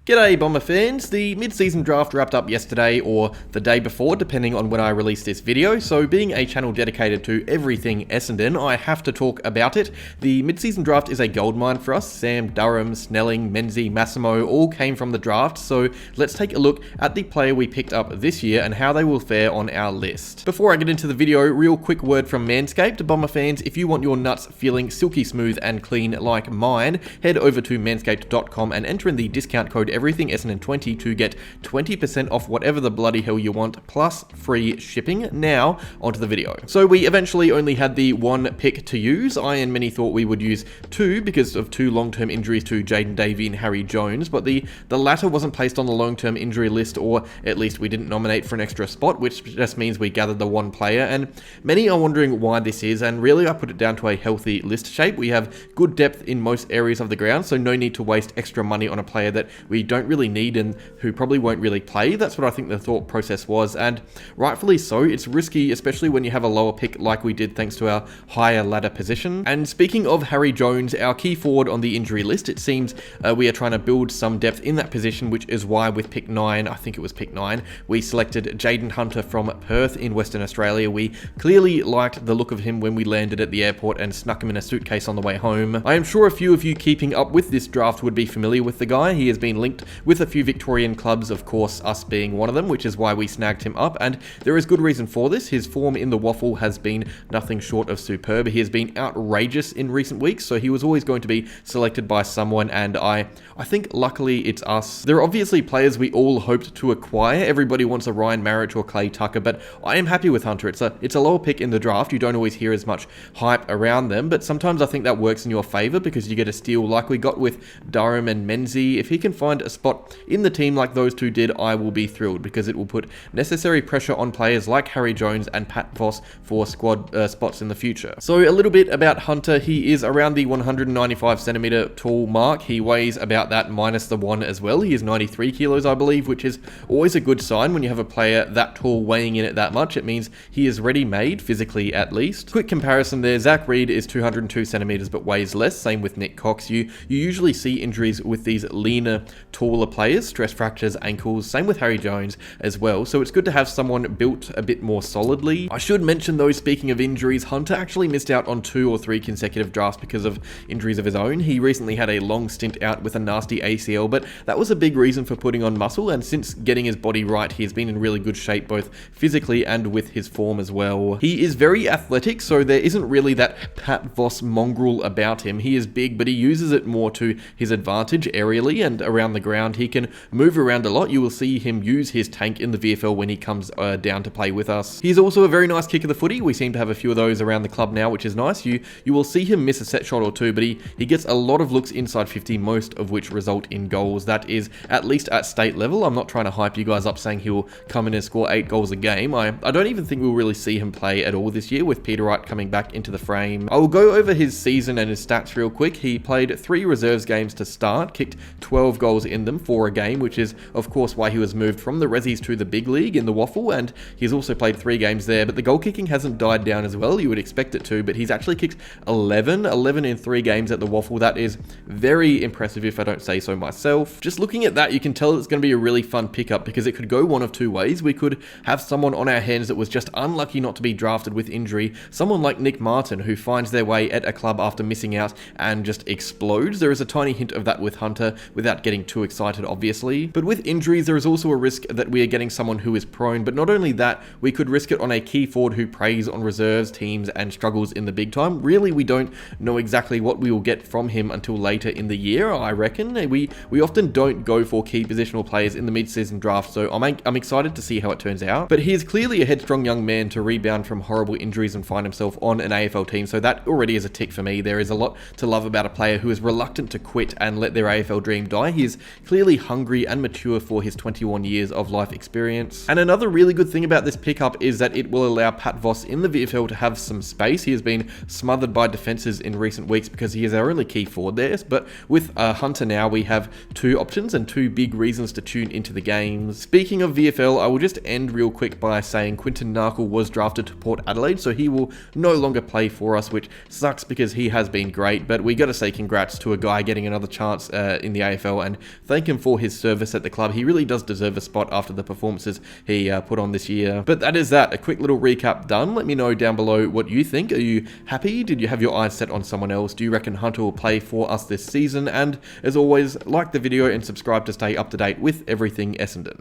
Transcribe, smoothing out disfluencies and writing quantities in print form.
G'day Bomber fans, the mid-season draft wrapped up yesterday or the day before depending on when I release this video, so being a channel dedicated to everything Essendon, I have to talk about it. The mid-season draft is a goldmine for us. Sam, Durham, Snelling, Menzies, Massimo all came from the draft, so let's take a look at the player we picked up this year and how they will fare on our list. Before I get into the video, real quick word from MANSCAPED. Bomber fans, if you want your nuts feeling silky smooth and clean like mine, head over to manscaped.com and enter in the discount code everything Essendon 20 to get 20% off whatever the bloody hell you want, plus free shipping. Now, onto the video. So we eventually only had the one pick to use. I and many thought we would use two because of two long-term injuries to Jaiden Davey and Harry Jones, but the latter wasn't placed on the long-term injury list, or at least we didn't nominate for an extra spot, which just means we gathered the one player, and many are wondering why this is, and really I put it down to a healthy list shape. We have good depth in most areas of the ground, so no need to waste extra money on a player that we don't really need and who probably won't really play. That's what I think the thought process was, and rightfully so. It's risky, especially when you have a lower pick like we did thanks to our higher ladder position. And speaking of Harry Jones, our key forward on the injury list, it seems we are trying to build some depth in that position, which is why with pick 9, I think it was pick 9, we selected Jaiden Hunter from Perth in Western Australia. We clearly liked the look of him when we landed at the airport and snuck him in a suitcase on the way home. I am sure a few of you keeping up with this draft would be familiar with the guy. He has been linked with a few Victorian clubs, of course, us being one of them, which is why we snagged him up, and there is good reason for this. His form in the waffle has been nothing short of superb. He has been outrageous in recent weeks, so he was always going to be selected by someone, and I think luckily it's us. There are obviously players we all hoped to acquire. Everybody wants a Ryan Marriott or Clay Tucker, but I am happy with Hunter. It's a lower pick in the draft. You don't always hear as much hype around them, but sometimes I think that works in your favor because you get a steal like we got with Durham and Menzies. If he can find a spot in the team like those two did, I will be thrilled because it will put necessary pressure on players like Harry Jones and Pat Voss for squad spots in the future. So a little bit about Hunter. He is around the 195 centimeter tall mark. He weighs about that minus the 1 as well. He is 93 kilos, I believe, which is always a good sign when you have a player that tall weighing in at that much. It means he is ready-made, physically at least. Quick comparison there, Zach Reed is 202 centimeters but weighs less, same with Nick Cox. You usually see injuries with these leaner, taller players, stress fractures, ankles, same with Harry Jones as well, so it's good to have someone built a bit more solidly. I should mention though, speaking of injuries, Hunter actually missed out on 2 or 3 consecutive drafts because of injuries of his own. He recently had a long stint out with a nasty ACL, but that was a big reason for putting on muscle, and since getting his body right, he has been in really good shape both physically and with his form as well. He is very athletic, so there isn't really that Pat Voss mongrel about him. He is big, but he uses it more to his advantage aerially and around the ground. He can move around a lot. You will see him use his tank in the VFL when he comes down to play with us. He's also a very nice kick of the footy. We seem to have a few of those around the club now, which is nice. You will see him miss a set shot or two, but he gets a lot of looks inside 50, most of which result in goals. That is at least at state level. I'm not trying to hype you guys up saying he'll come in and score 8 goals a game. I don't even think we'll really see him play at all this year with Peter Wright coming back into the frame. I will go over his season and his stats real quick. He played 3 reserves games to start, kicked 12 goals in them for a game, which is of course why he was moved from the Rezzies to the big league in the waffle, and he's also played 3 games there, but the goal kicking hasn't died down as well. You would expect it to, but he's actually kicked 11 in 3 games at the waffle. That is very impressive if I don't say so myself. Just looking at that, you can tell it's going to be a really fun pickup because it could go one of 2 ways. We could have someone on our hands that was just unlucky not to be drafted with injury, someone like Nick Martin who finds their way at a club after missing out and just explodes. There is a tiny hint of that with Hunter without getting too excited obviously, but with injuries there is also a risk that we are getting someone who is prone, but not only that, we could risk it on a key forward who preys on reserves teams and struggles in the big time. Really, we don't know exactly what we will get from him until later in the year, I reckon. We often don't go for key positional players in the mid-season draft, so I'm excited to see how it turns out, but he is clearly a headstrong young man to rebound from horrible injuries and find himself on an AFL team, so that already is a tick for me. There is a lot to love about a player who is reluctant to quit and let their AFL dream die. He is clearly hungry and mature for his 21 years of life experience. And another really good thing about this pickup is that it will allow Pat Voss in the VFL to have some space. He has been smothered by defenses in recent weeks because he is our only key forward there, but with Hunter now we have 2 options and 2 big reasons to tune into the games. Speaking of VFL, I will just end real quick by saying Quinton Narkle was drafted to Port Adelaide, so he will no longer play for us, which sucks because he has been great, but we got to say congrats to a guy getting another chance in the AFL and thank him for his service at the club. He really does deserve a spot after the performances he put on this year. But that is that. A quick little recap done. Let me know down below what you think. Are you happy? Did you have your eyes set on someone else? Do you reckon Hunter will play for us this season? And as always, like the video and subscribe to stay up to date with everything Essendon.